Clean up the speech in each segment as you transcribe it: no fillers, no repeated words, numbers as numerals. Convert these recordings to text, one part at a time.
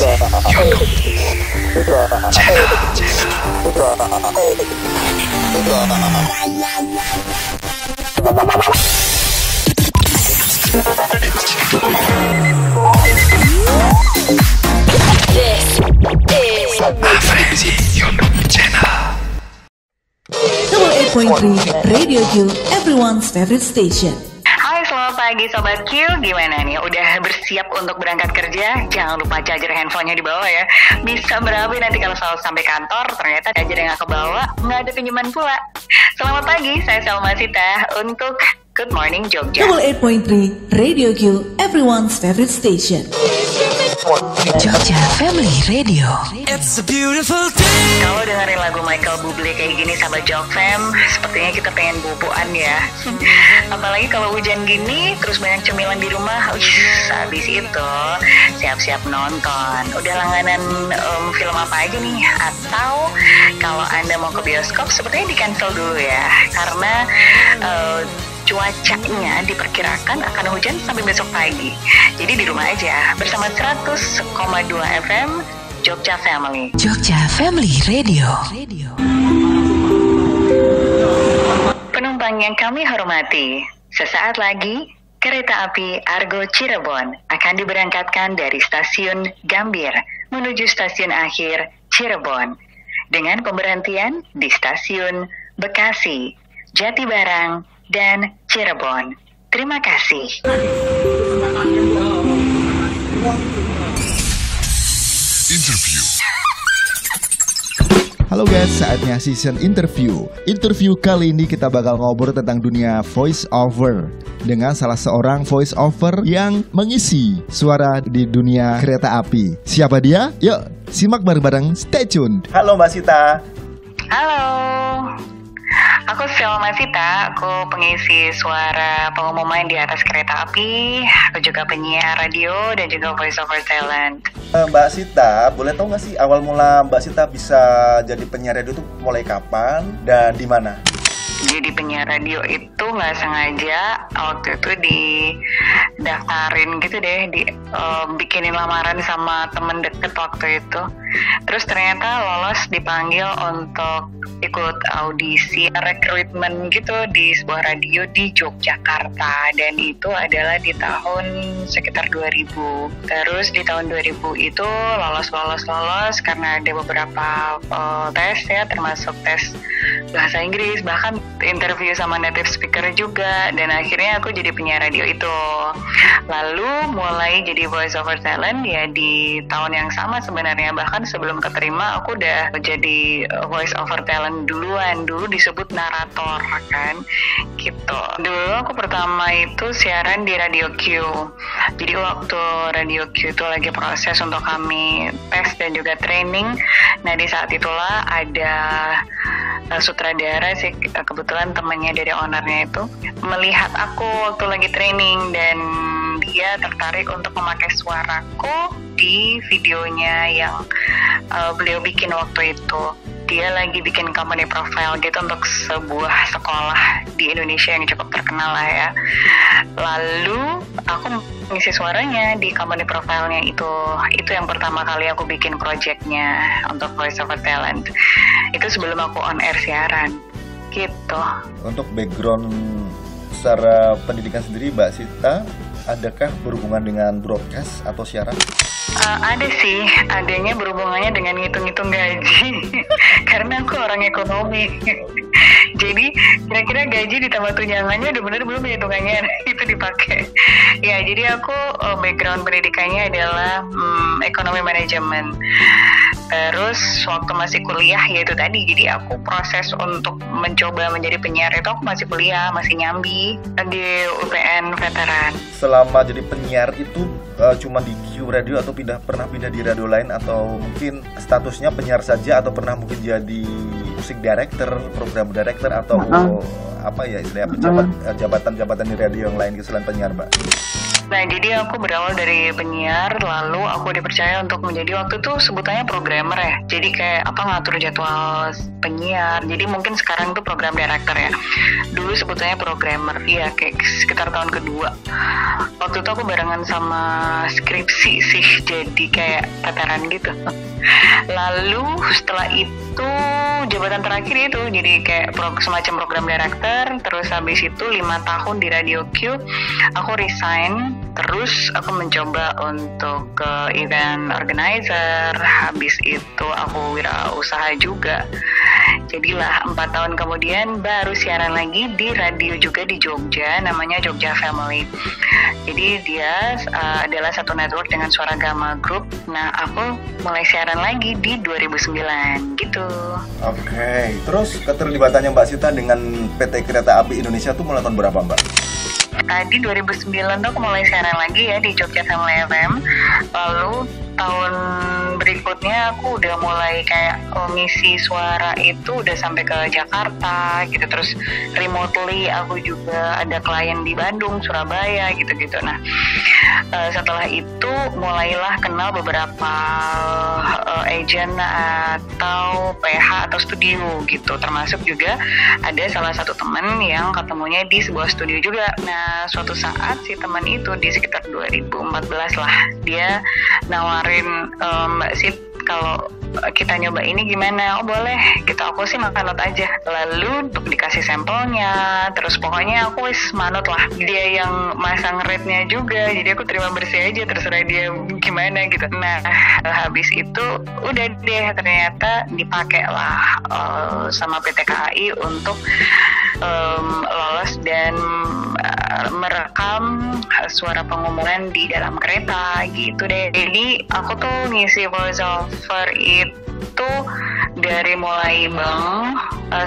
Double 8.3 Radio Q, everyone's favorite station. Hai, selamat pagi Sobat Q. Gimana nih? Udah bersiap untuk berangkat kerja? Jangan lupa charger handphonenya dibawa ya. Bisa berabe nanti kalau selalu sampai kantor, ternyata charger yang gak kebawa, nggak ada pinjaman pula. Selamat pagi, saya Salma Sita untuk Good Morning Jogja. Double 8.3 Radio Q, everyone's favorite station. Jogja Family Radio. It's a beautiful day. Kalau dengerin lagu Michael Bublé kayak gini sahabat Jog Fam, sepertinya kita pengen bubuan ya. Apalagi kalau hujan gini, terus banyak cemilan di rumah. Habis itu siap-siap nonton. Udah langganan film apa aja nih? Atau kalau Anda mau ke bioskop, sepertinya di cancel dulu ya, karena cuacanya diperkirakan akan hujan sampai besok pagi. Jadi di rumah aja bersama 100,2 FM Jogja Family. Jogja Family Radio. Penumpang yang kami hormati, sesaat lagi kereta api Argo Cirebon akan diberangkatkan dari stasiun Gambir menuju stasiun akhir Cirebon dengan pemberhentian di stasiun Bekasi, Jatibarang, dan Cirebon. Terima kasih. Interview. Halo guys, saatnya season interview. Interview kali ini kita bakal ngobrol tentang dunia voice over dengan salah seorang voice over yang mengisi suara di dunia kereta api. Siapa dia? Yuk, simak bareng-bareng. Stay tuned. Halo Mbak Sita. Halo. Aku Salma Sita, aku pengisi suara pengumuman di atas kereta api. Aku juga penyiar radio dan juga voice over talent. Mbak Sita, boleh tahu nggak sih awal mula Mbak Sita bisa jadi penyiar radio itu mulai kapan dan di mana? Jadi penyiar radio itu nggak sengaja waktu itu didaftarin gitu deh, bikinin lamaran sama temen deket waktu itu. Terus ternyata lolos, dipanggil untuk ikut audisi rekrutmen gitu di sebuah radio di Yogyakarta, dan itu adalah di tahun sekitar 2000. Terus di tahun 2000 itu lolos karena ada beberapa tes ya, termasuk tes bahasa Inggris, bahkan interview sama native speaker juga, dan akhirnya aku jadi penyiar radio itu. Lalu mulai jadi voice over talent ya di tahun yang sama sebenarnya, bahkan sebelum keterima aku udah jadi voice over talent duluan. Dulu disebut narator kan gitu. Dulu aku pertama itu siaran di Radio Q. Jadi waktu Radio Q itu lagi proses untuk kami tes dan juga training, nah di saat itulah ada sutradara sih, kebetulan temannya dari ownernya itu melihat aku waktu lagi training, dan dia tertarik untuk memakai suaraku di videonya yang beliau bikin waktu itu. Dia lagi bikin company profile gitu untuk sebuah sekolah di Indonesia yang cukup terkenal lah ya. Lalu aku ngisi suaranya di company profile-nya itu yang pertama kali aku bikin projectnya untuk voice over talent. Itu sebelum aku on air siaran gitu. Untuk background secara pendidikan sendiri Mbak Sita, adakah berhubungan dengan broadcast atau siaran? Ada sih, adanya berhubungannya dengan ngitung-ngitung gaji. Karena aku orang ekonomi. Jadi kira-kira gaji ditambah tunjangannya udah bener belum hitungannya itu dipakai. Ya, jadi aku background pendidikannya adalah ekonomi manajemen. Terus waktu masih kuliah ya itu tadi, jadi aku proses untuk mencoba menjadi penyiar itu aku masih kuliah, masih nyambi di UPN Veteran. Selama jadi penyiar itu cuma di Q Radio atau pernah pindah di radio lain, atau mungkin statusnya penyiar saja, atau pernah mungkin jadi musik director, program director, atau apa ya istilahnya jabatan-jabatan di radio yang lain selain penyiar, Mbak? Nah, jadi aku berawal dari penyiar, lalu aku dipercaya untuk menjadi waktu itu sebutannya programmer ya. Jadi kayak ngatur jadwal penyiar. Jadi mungkin sekarang tuh program director ya. Dulu sebutannya programmer. Iya, kayak sekitar tahun kedua. Waktu itu aku barengan sama skripsi sih, jadi kayak veteran gitu. Lalu setelah itu jabatan terakhir itu jadi kayak semacam program director. Terus habis itu 5 tahun di Radio Q aku resign. Terus aku mencoba untuk ke event organizer. Habis itu aku wirausaha juga. Jadilah 4 tahun kemudian baru siaran lagi di radio juga di Jogja, namanya Jogja Family. Jadi dia adalah satu network dengan Suara Gama Group. Nah, aku mulai siaran lagi di 2009 gitu. Oke, terus keterlibatannya Mbak Sita dengan PT Kereta Api Indonesia tuh mulai tahun berapa, Mbak? Di 2009 tuh aku mulai siaran lagi ya di Jogja Family FM. Lalu tahun berikutnya aku udah mulai kayak ngisi suara itu udah sampai ke Jakarta gitu. Terus remotely aku juga ada klien di Bandung, Surabaya gitu-gitu. Nah, setelah itu mulailah kenal beberapa agent atau PH atau studio gitu. Termasuk juga ada salah satu teman yang ketemunya di sebuah studio juga. Nah, suatu saat si teman itu di sekitar 2014 lah, dia nawarin, Mbak Sit, kalau kita nyoba ini gimana? Oh boleh, gitu. Aku sih manut aja. Lalu untuk dikasih sampelnya, terus pokoknya aku manut lah. Dia yang masang rate-nya juga, jadi aku terima bersih aja, terserah dia gimana gitu. Nah, habis itu udah deh ternyata dipakai lah sama PT KAI untuk lolos dan merekam suara pengumuman di dalam kereta gitu deh. Jadi aku tuh ngisi voice over itu dari mulai bank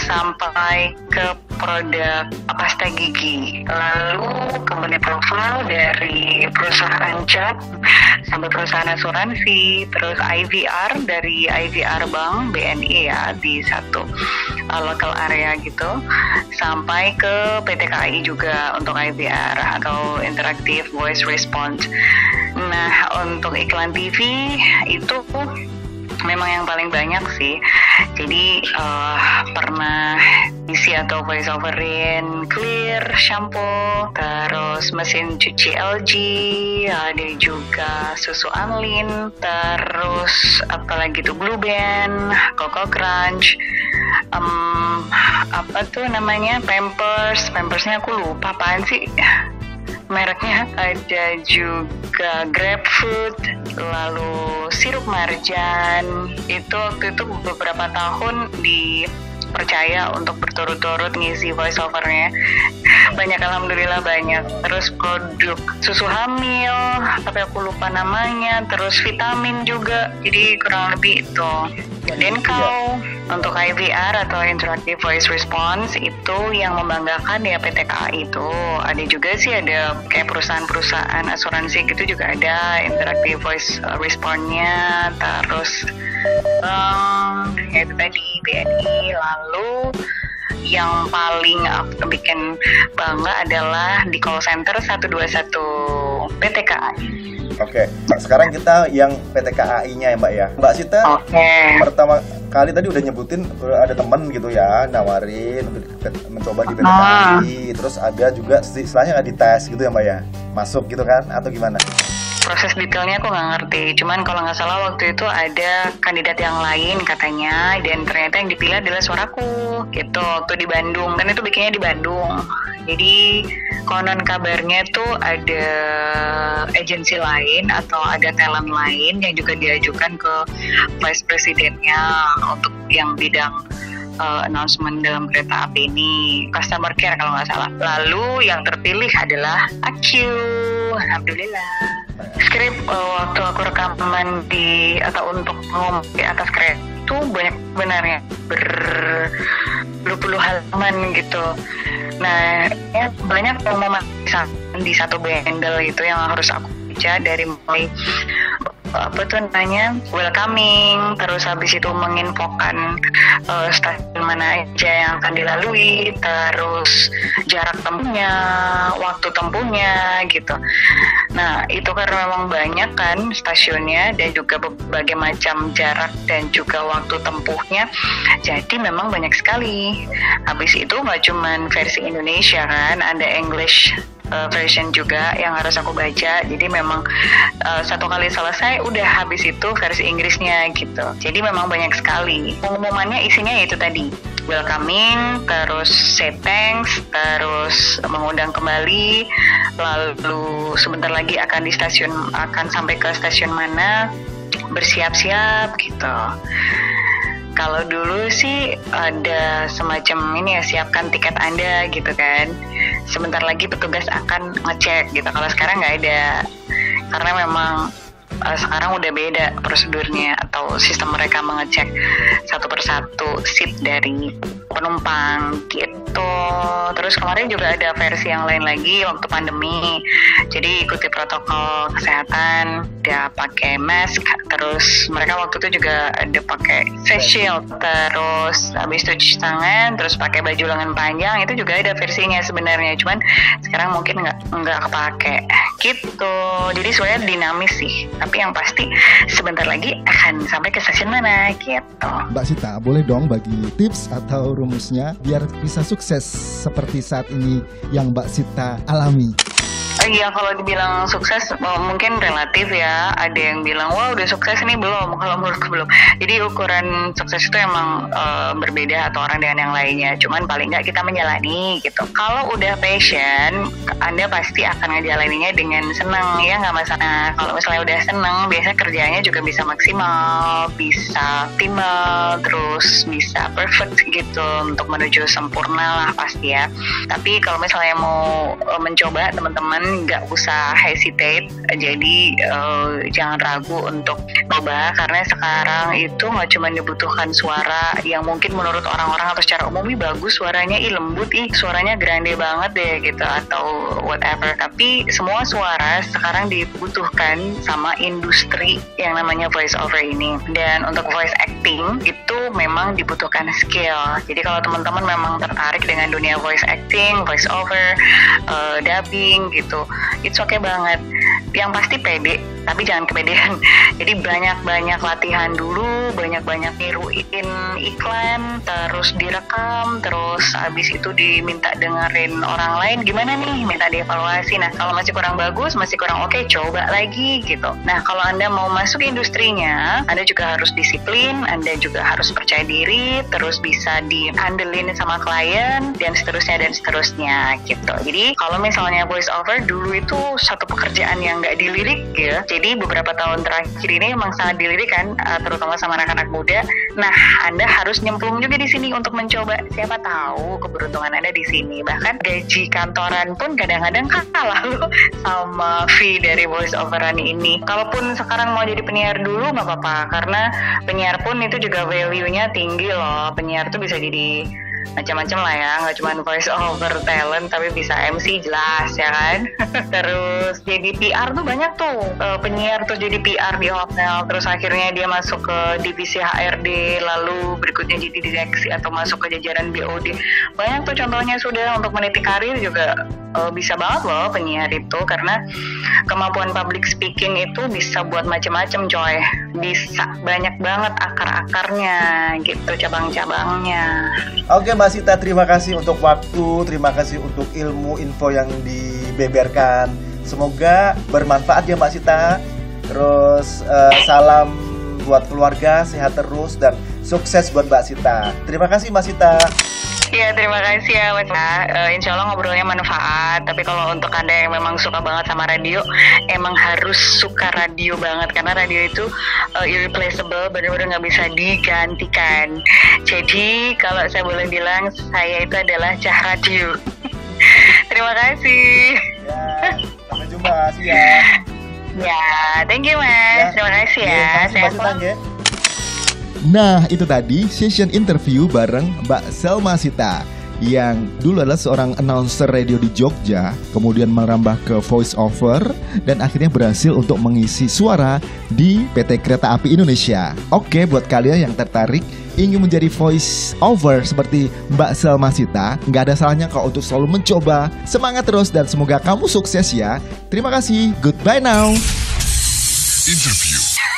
sampai ke produk pasta gigi, lalu kemudian profil dari perusahaan cat sampai perusahaan asuransi, terus IVR dari IVR Bank BNI ya di satu local area gitu, sampai ke PT KAI juga untuk IVR atau Interactive Voice Response. Nah, untuk iklan TV itu memang yang paling banyak sih. Jadi pernah isi atau voice overin Clear shampoo, terus mesin cuci LG, ada juga susu Anlin, terus apalagi tuh Blue Band, Coco Crunch, apa tuh namanya, Pampersnya aku lupa apaan sih mereknya. Ada juga Grapefruit, lalu sirup marjan. Itu waktu itu beberapa tahun dipercaya untuk berturut-turut ngisi voice overnya. Banyak, alhamdulillah banyak. Terus produk susu hamil, tapi aku lupa namanya. Terus vitamin juga. Jadi kurang lebih itu. Denkau untuk IVR atau Interactive Voice Response itu yang membanggakan ya PT KAI itu. Ada juga sih, ada kayak perusahaan-perusahaan asuransi gitu juga ada Interactive Voice Response-nya. Terus ya itu tadi BNI. Lalu yang paling aku bikin bangga adalah di call center 121 PT KAI. Oke, sekarang kita yang PT KAI-nya ya Mbak ya. Mbak Sita, pertama kali tadi udah nyebutin ada temen gitu ya, nawarin untuk mencoba di PT KAI. Terus ada juga istilahnya nggak dites gitu ya Mbak ya, masuk gitu kan atau gimana? Proses detailnya aku nggak ngerti, cuman kalau nggak salah waktu itu ada kandidat yang lain katanya, dan ternyata yang dipilih adalah suaraku gitu. Waktu di Bandung, kan itu bikinnya di Bandung. Jadi konon kabarnya tuh ada agensi lain atau ada talent lain yang juga diajukan ke vice presidennya untuk yang bidang announcement dalam kereta api ini, customer care kalau nggak salah. Lalu yang terpilih adalah Aku, alhamdulillah. Skrip waktu aku rekaman untuk ngomong di atas kereta itu banyak benarnya, berpuluh halaman gitu. Nah, ya banyak pengumuman di satu bundle itu yang harus aku baca dari mulai welcoming, terus habis itu menginfokan stasiun mana aja yang akan dilalui, terus jarak tempuhnya, waktu tempuhnya gitu. Nah itu karena memang banyak kan stasiunnya dan juga berbagai macam jarak dan juga waktu tempuhnya, jadi memang banyak sekali. Habis itu nggak cuman versi Indonesia kan, ada English version juga yang harus aku baca. Jadi memang satu kali selesai udah habis itu versi Inggrisnya gitu. Jadi memang banyak sekali. Pengumumannya isinya yaitu tadi, welcoming, terus say thanks, terus mengundang kembali, lalu sebentar lagi akan sampai ke stasiun mana, bersiap-siap gitu. Kalau dulu sih ada semacam ini ya, siapkan tiket Anda gitu kan. Sebentar lagi petugas akan ngecek gitu. Kalau sekarang nggak ada, karena memang sekarang udah beda prosedurnya atau sistem mereka mengecek satu persatu seat dari penumpang gitu. Terus kemarin juga ada versi yang lain lagi waktu pandemi. Jadi ikuti protokol kesehatan, dia pakai mask, terus mereka waktu itu juga ada pakai face shield, terus habis itu cuci tangan, terus pakai baju lengan panjang. Itu juga ada versinya sebenarnya, cuman sekarang mungkin nggak kepake gitu. Jadi sebenarnya dinamis sih, tapi yang pasti sebentar lagi akan sampai ke stasiun mana gitu. Mbak Sita, boleh dong bagi tips atau rumusnya biar bisa sukses seperti saat ini yang Mbak Sita alami? Iya, kalau dibilang sukses mungkin relatif ya. Ada yang bilang, wah udah sukses nih, belum. Kalau menurutku belum. Jadi ukuran sukses itu emang berbeda atau orang dengan yang lainnya. Cuman paling nggak kita menjalani gitu. Kalau udah passion, Anda pasti akan ngejalaninnya dengan senang ya, nggak masalah. Kalau misalnya udah senang, biasanya kerjanya juga bisa maksimal, bisa optimal, terus bisa perfect gitu untuk menuju sempurna lah pasti ya. Tapi kalau misalnya mau mencoba, teman-teman nggak usah hesitate, jadi jangan ragu untuk coba, karena sekarang itu nggak cuma dibutuhkan suara yang mungkin menurut orang-orang atau secara umum bagus suaranya, lembut, suaranya grande banget deh gitu atau whatever, tapi semua suara sekarang dibutuhkan sama industri yang namanya voice over ini. Dan untuk voice acting itu memang dibutuhkan skill. Jadi kalau teman-teman memang tertarik dengan dunia voice acting, voice over, dubbing gitu, it's okay banget. Yang pasti pede, tapi jangan kepedean. Jadi banyak-banyak latihan dulu, banyak-banyak niruin iklan, terus direkam, terus abis itu diminta dengerin orang lain gimana nih, minta dievaluasi. Nah kalau masih kurang bagus, masih kurang oke, coba lagi gitu. Nah kalau Anda mau masuk industrinya, Anda juga harus disiplin, Anda juga harus percaya diri, terus bisa dihandelin sama klien, dan seterusnya gitu. Jadi kalau misalnya voice over dulu itu satu pekerjaan yang nggak dilirik ya. Jadi beberapa tahun terakhir ini emang sangat dilirik kan, terutama sama anak-anak muda. Nah, Anda harus nyemplung juga di sini untuk mencoba. Siapa tahu keberuntungan Anda di sini. Bahkan gaji kantoran pun kadang-kadang kalah loh sama fee dari voice overan ini. Kalaupun sekarang mau jadi penyiar dulu nggak apa-apa, karena penyiar pun itu juga value-nya tinggi loh. Penyiar tuh bisa jadi macam-macam lah ya, nggak cuma voice over talent tapi bisa MC jelas ya kan. Terus jadi PR tuh banyak tuh, penyiar terus jadi PR di hotel, terus akhirnya dia masuk ke divisi HRD, lalu berikutnya jadi direksi atau masuk ke jajaran BOD. Banyak tuh contohnya sudah. Untuk meniti karir juga bisa banget loh penyiar itu, karena kemampuan public speaking itu bisa buat macam-macam coy, bisa banyak banget akar-akarnya gitu, cabang-cabangnya. Oke Mbak Sita, terima kasih untuk waktu, terima kasih untuk ilmu info yang dibeberkan. Semoga bermanfaat ya Mbak Sita. Terus salam buat keluarga, sehat terus dan sukses buat Mbak Sita. Terima kasih Mbak Sita. Ya terima kasih ya Mas. Insya Allah ngobrolnya manfaat. Tapi kalau untuk Anda yang memang suka banget sama radio, emang harus suka radio banget, karena radio itu irreplaceable, benar-benar nggak bisa digantikan. Jadi kalau saya boleh bilang, saya itu adalah Cah Radio. Terima kasih. Ya, sampai jumpa sih ya. Ya, thank you Mas. Terima kasih ya. Terima kasih. Nah, itu tadi session interview bareng Mbak Selma Sita yang dulu adalah seorang announcer radio di Jogja, kemudian merambah ke voice over dan akhirnya berhasil untuk mengisi suara di PT Kereta Api Indonesia. Oke, buat kalian yang tertarik ingin menjadi voice over seperti Mbak Selma Sita, nggak ada salahnya kalau untuk selalu mencoba. Semangat terus dan semoga kamu sukses ya. Terima kasih, goodbye now. Interview.